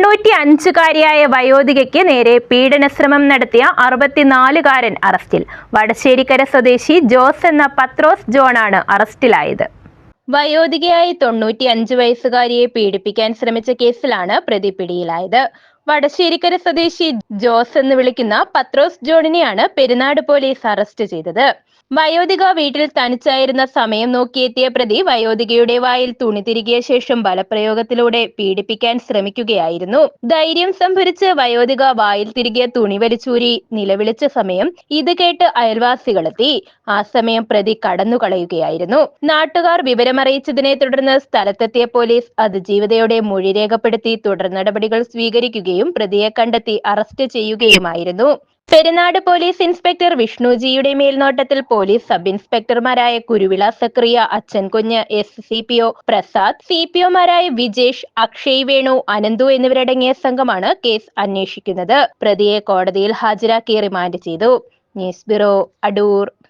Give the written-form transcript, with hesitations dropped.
95-കാരിയായ വയോധികയ്ക്ക് നേരെ പീഡനശ്രമം നടത്തിയ 64-കാരൻ അറസ്റ്റിൽ. വടശ്ശേരിക്കര സ്വദേശി ജോസ് എന്ന പത്രോസ് ജോണാണ് അറസ്റ്റിലായത്. വയോധികയായ 95 വയസ്സുകാരിയെ പീഡിപ്പിക്കാൻ ശ്രമിച്ച കേസിലാണ് പ്രതി പിടിയിലായത്. വടശ്ശേരിക്കര സ്വദേശി ജോസ് എന്ന് വിളിക്കുന്ന പത്രോസ് ജോണിനെയാണ് പെരുന്നാട് പോലീസ് അറസ്റ്റ് ചെയ്തത്. വയോധിക വീട്ടിൽ തനിച്ചായിരുന്ന സമയം നോക്കിയെത്തിയ പ്രതി വയോധികയുടെ വായിൽ തുണി തിരുകിയ ശേഷം ബലപ്രയോഗത്തിലൂടെ പീഡിപ്പിക്കാൻ ശ്രമിക്കുകയായിരുന്നു. ധൈര്യം സംഭരിച്ച് വയോധിക വായിൽ തിരികെ തുണി വലിച്ചൂരി നിലവിളിച്ച സമയം ഇത് കേട്ട് അയൽവാസികളെത്തി. ആ സമയം പ്രതി കടന്നുകളയുകയായിരുന്നു. നാട്ടുകാർ വിവരമറിയിച്ചതിനെ തുടർന്ന് സ്ഥലത്തെത്തിയ പോലീസ് അതിജീവിതയുടെ മൊഴി രേഖപ്പെടുത്തി തുടർ നടപടികൾ സ്വീകരിക്കുകയും പ്രതിയെ കണ്ടെത്തി അറസ്റ്റ് ചെയ്യുകയുമായിരുന്നു. പെരുന്നാട് പോലീസ് ഇൻസ്പെക്ടർ വിഷ്ണുജിയുടെ മേൽനോട്ടത്തിൽ പോലീസ് സബ് ഇൻസ്പെക്ടർമാരായ കുരുവിള സക്രിയ, അച്ഛൻകുഞ്ഞ്, SCPO പ്രസാദ്, CPOമാരായ വിജേഷ്, അക്ഷയ്, വേണു, അനന്തു എന്നിവരടങ്ങിയ സംഘമാണ് കേസ് അന്വേഷിക്കുന്നത്. പ്രതിയെ കോടതിയിൽ ഹാജരാക്കി റിമാൻഡ് ചെയ്തു. News bureau, Adoor.